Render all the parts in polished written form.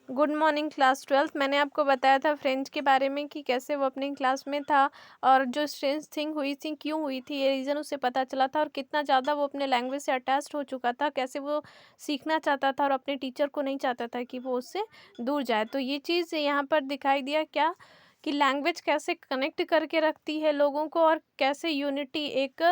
Good morning class 12th। मैंने आपको बताया था फ्रेंच के बारे में कि कैसे वो अपनी क्लास में था और जो स्ट्रेंज थिंग हुई थी, क्यों हुई थी, ये रीज़न उसे पता चला था और कितना ज़्यादा वो अपने लैंग्वेज से अटैच्ड हो चुका था, कैसे वो सीखना चाहता था और अपने टीचर को नहीं चाहता था कि वो उससे दूर जाए। तो ये चीज़ यहाँ पर दिखाई दिया क्या कि लैंग्वेज कैसे कनेक्ट करके रखती है लोगों को और कैसे यूनिटी, एक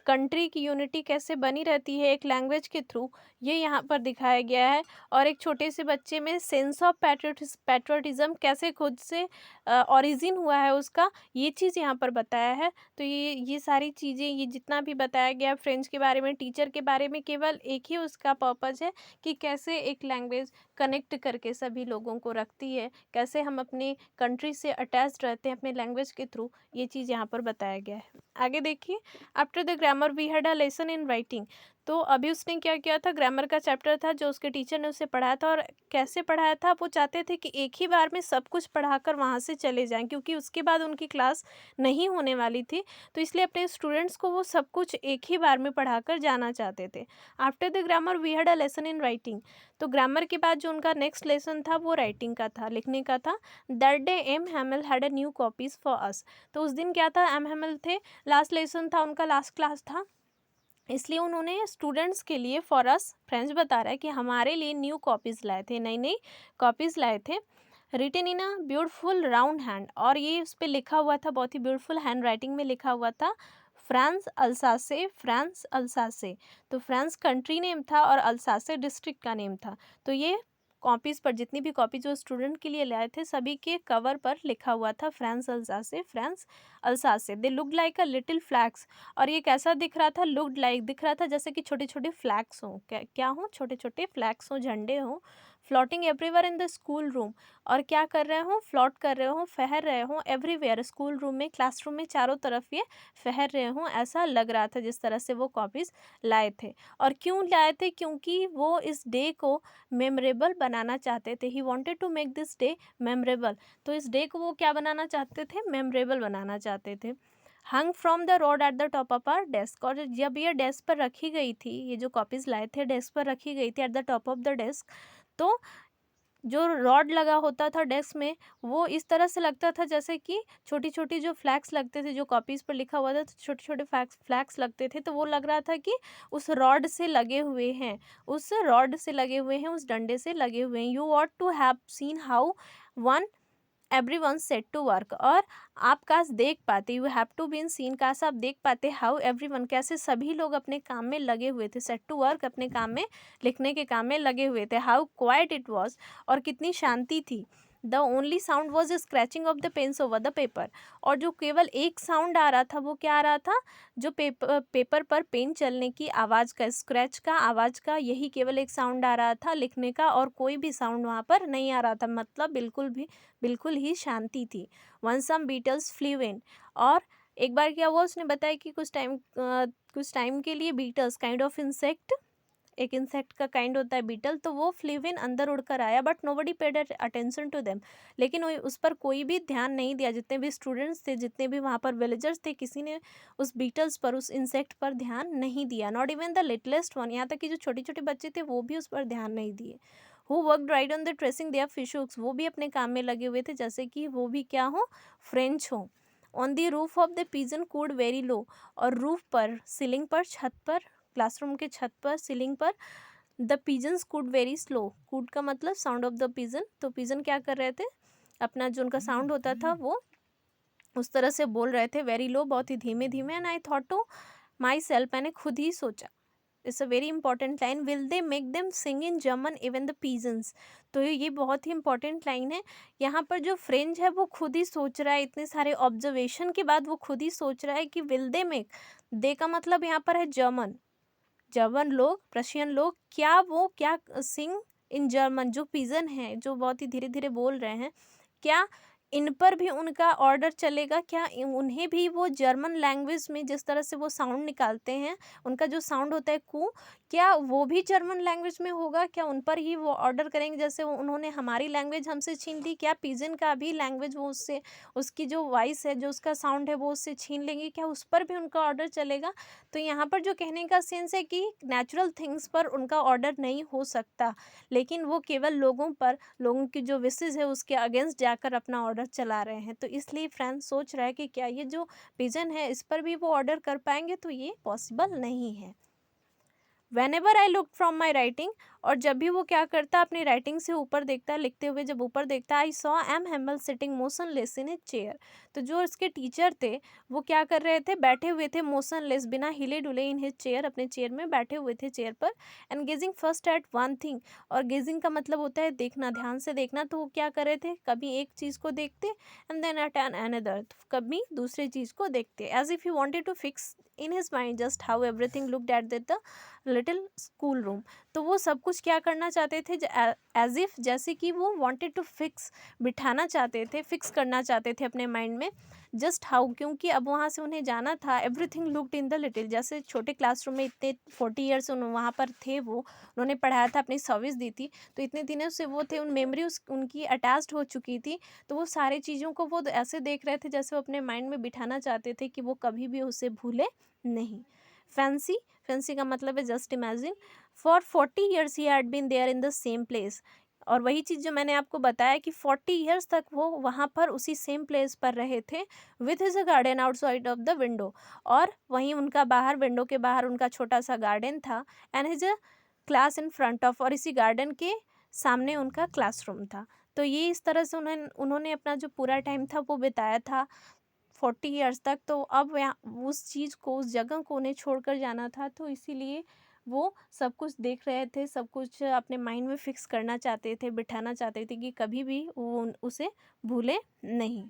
कंट्री की यूनिटी कैसे बनी रहती है एक लैंग्वेज के थ्रू, ये यहाँ पर दिखाया गया है। और एक छोटे से बच्चे में सेंस ऑफ पैट्रियोटिज्म कैसे खुद से ओरिजिन हुआ है उसका, ये चीज़ यहाँ पर बताया है। तो ये सारी चीज़ें, ये जितना भी बताया गया फ्रेंच के बारे में, टीचर के बारे में, केवल एक ही उसका पर्पज़ है कि कैसे एक लैंग्वेज कनेक्ट करके सभी लोगों को रखती है, कैसे हम अपने कंट्री से अटैच्ड रहते हैं अपने लैंग्वेज के थ्रू, ये चीज़ यहाँ पर बताया गया है। आगे देखिए, after the grammar we had a lesson in writing. तो अभी उसने क्या किया था, ग्रामर का चैप्टर था जो उसके टीचर ने उसे पढ़ाया था। और कैसे पढ़ाया था, वो चाहते थे कि एक ही बार में सब कुछ पढ़ाकर वहाँ से चले जाएं, क्योंकि उसके बाद उनकी क्लास नहीं होने वाली थी। तो इसलिए अपने स्टूडेंट्स को वो सब कुछ एक ही बार में पढ़ाकर जाना चाहते थे। After the grammar we had a lesson in writing. तो ग्रामर के बाद जो उनका नेक्स्ट लेसन था वो राइटिंग का था, लिखने का था। That day M Hamel had a new copies for us. तो उस दिन क्या था, एम हैमिल थे, लास्ट लेसन था उनका, लास्ट क्लास था, इसलिए उन्होंने स्टूडेंट्स के लिए, फॉर अस, फ्रेंच बता रहा है कि हमारे लिए न्यू कॉपीज़ लाए थे, नई नई कॉपीज़ लाए थे। Written in a beautiful round hand, और ये उस पर लिखा हुआ था, बहुत ही ब्यूटीफुल हैंड राइटिंग में लिखा हुआ था, फ्रांस अल्सासे, फ्रांस अल्सासे। तो फ्रांस कंट्री नेम था और अल्सासे डिस्ट्रिक्ट का नेम था। तो ये कॉपीज़ पर, जितनी भी कॉपी जो स्टूडेंट के लिए लाए थे, सभी के कवर पर लिखा हुआ था France Alsace, France Alsace. They looked like a little flags. और ये कैसा दिख रहा था, लुक्ड लाइक दिख रहा था जैसे कि छोटे छोटे फ्लैग्स हों, क्या क्या हों, छोटे छोटे फ्लैग्स हों, झंडे हों, floating everywhere in the school room. और क्या कर रहे हों, फ्लॉट कर रहे हों, फहर रहे हों, एवरीवेयर, स्कूल रूम में, क्लासरूम में, चारों तरफ ये फहर रहे हों, ऐसा लग रहा था जिस तरह से वो कॉपीज़ लाए थे। और क्यों लाए थे, क्योंकि वो इस डे को मेमोरेबल बनाना चाहते थे। He wanted to make this day memorable. तो इस डे को वो क्या बनाना चाहते थे, मेमोरेबल बनाना चाहते थे। Hung from the road at the top of our desk. और जब ये डेस्क पर रखी गई थी, ये जो कॉपीज़ लाए थे डेस्क पर रखी गई थी, eight the top of the desk, तो जो रॉड लगा होता था डेस्क में, वो इस तरह से लगता था जैसे कि छोटी छोटी जो फ्लैग्स लगते थे, जो कॉपीज़ पर लिखा हुआ था, तो छोटे छोटे फ्लैग्स लगते थे, तो वो लग रहा था कि उस रॉड से लगे हुए हैं, उस रॉड से लगे हुए हैं, उस डंडे से लगे हुए हैं। You ought to have seen how one everyone set to work. और आप काश देख पाते, you have to been seen, काश आप देख पाते, हाउ एवरीवन, कैसे सभी लोग अपने काम में लगे हुए थे, सेट टू वर्क, अपने काम में, लिखने के काम में लगे हुए थे। हाउ क्वाइट इट वॉज, और कितनी शांति थी। The only sound was scratching of the pens over the paper. और जो केवल एक साउंड आ रहा था, वो क्या आ रहा था, जो पेपर पर पेन चलने की आवाज़ का, स्क्रैच का, आवाज़ का, यही केवल एक साउंड आ रहा था लिखने का, और कोई भी साउंड वहाँ पर नहीं आ रहा था। मतलब बिल्कुल ही शांति थी। वन सम बीटल्स फ्लीव इन। और एक बार क्या हुआ, उसने बताया कि कुछ टाइम के लिए बीटल्स, काइंड ऑफ इंसेक्ट, एक इंसेक्ट का काइंड होता है बीटल, तो वो फ्लीव इन, अंदर उड़कर आया, but nobody paid attention to them. लेकिन उस पर कोई भी ध्यान नहीं दिया, जितने भी स्टूडेंट्स थे, जितने भी वहाँ पर विलेजर्स थे, किसी ने उस बीटल्स पर, उस इंसेक्ट पर ध्यान नहीं दिया। Not even the littlest one, यहाँ तक कि जो छोटे छोटे बच्चे थे वो भी उस पर ध्यान नहीं दिए। Who worked right on the tracing their fish hooks, वो भी अपने काम में लगे हुए थे, जैसे कि वो भी क्या हो, फ्रेंच हो। On the roof of the pigeon could very low. और रूफ पर, सीलिंग पर, छत पर, क्लासरूम के छत पर, सीलिंग पर, the pigeons cooed very slow. Cooed का मतलब साउंड ऑफ द पिजन। तो पिजन क्या कर रहे थे, अपना जो उनका साउंड होता था वो उस तरह से बोल रहे थे, वेरी लो, बहुत ही धीमे धीमे। And I thought to myself, मैंने खुद ही सोचा, it's a very important line, will they make them sing in German even the pigeons. तो ये बहुत ही इंपॉर्टेंट लाइन है। यहाँ पर जो फ्रेंच है वो खुद ही सोच रहा है, इतने सारे ऑब्जर्वेशन के बाद वो खुद ही सोच रहा है कि विल दे मेक, दे का मतलब यहाँ पर है जर्मन, जर्मन लोग, प्रशियन लोग, क्या वो सिंग इन जर्मन, जो पिजन है, जो बहुत ही धीरे धीरे बोल रहे हैं, क्या इन पर भी उनका ऑर्डर चलेगा क्या? उन्हें भी वो जर्मन लैंग्वेज में जिस तरह से वो साउंड निकालते हैं, उनका जो साउंड होता है कू, क्या वो भी जर्मन लैंग्वेज में होगा? क्या उन पर ही वो ऑर्डर करेंगे जैसे उन्होंने हमारी लैंग्वेज हमसे छीन ली? क्या पिजन का भी लैंग्वेज वो उससे, उसकी जो वॉइस है, जो उसका साउंड है, वो उससे छीन लेंगे? क्या उस पर भी उनका ऑर्डर चलेगा? तो यहाँ पर जो कहने का सेंस है कि नेचुरल थिंग्स पर उनका ऑर्डर नहीं हो सकता, लेकिन वो केवल लोगों पर, लोगों की जो विशेज़ है उसके अगेंस्ट जाकर अपना ऑर्डर चला रहे हैं। तो इसलिए फ्रेंड्स सोच रहा है कि क्या ये जो पिजन है इस पर भी वो ऑर्डर कर पाएँगे? तो ये पॉसिबल नहीं है। Whenever I look from my writing, और जब भी वो क्या करता है अपनी राइटिंग से ऊपर देखता है, लिखते हुए जब ऊपर देखता है, I saw M Hamel sitting motionless in a chair. तो जो इसके टीचर थे वो क्या कर रहे थे, बैठे हुए थे मोशनलेस, बिना हिले डुले, इन हिज चेयर, अपने चेयर में बैठे हुए थे चेयर पर। And gazing first at one thing, और गेजिंग का मतलब होता है देखना, ध्यान से देखना। तो वो क्या कर रहे थे, कभी एक चीज़ को देखते and then at an another, कभी दूसरी चीज़ को देखते, as if you wanted to fix in his mind just how everything looked at the little school room. तो वो सब कुछ क्या करना चाहते थे, एज इफ, जैसे कि वो वांटेड टू फिक्स, बिठाना चाहते थे, फिक्स करना चाहते थे अपने माइंड में। जस्ट हाउ, क्योंकि अब वहाँ से उन्हें जाना था, everything looked in the little, जैसे छोटे क्लासरूम में इतने 40 ईयर्स वहाँ पर थे, वो उन्होंने पढ़ाया था, अपनी सर्विस दी थी, तो इतने दिनों से वो थे, उन मेमोरी उनकी अटैच्ड हो चुकी थी। तो वो सारी चीज़ों को वो ऐसे देख रहे थे जैसे वो अपने माइंड में बिठाना चाहते थे कि वो कभी भी उसे भूले नहीं। फैंसी, फैंसी का मतलब है just imagine. For 40 years he had been there in the same place, और वही चीज़ जो मैंने आपको बताया कि 40 ईयर्स तक वो वहाँ पर उसी सेम प्लेस पर रहे थे, with his a garden outside of the window, और वहीं उनका बाहर, विंडो के बाहर उनका छोटा सा गार्डन था, and his a class in front of, और इसी गार्डन के सामने उनका क्लासरूम था। तो ये इस तरह से उन्होंने अपना जो पूरा टाइम था वो बिताया था 40 ईयर्स तक। तो अब यहाँ उस चीज़ को, उस जगह को उन्हें छोड़कर जाना था, तो इसीलिए वो सब कुछ देख रहे थे, सब कुछ अपने माइंड में फिक्स करना चाहते थे, बिठाना चाहते थे कि कभी भी वो उसे भूले नहीं।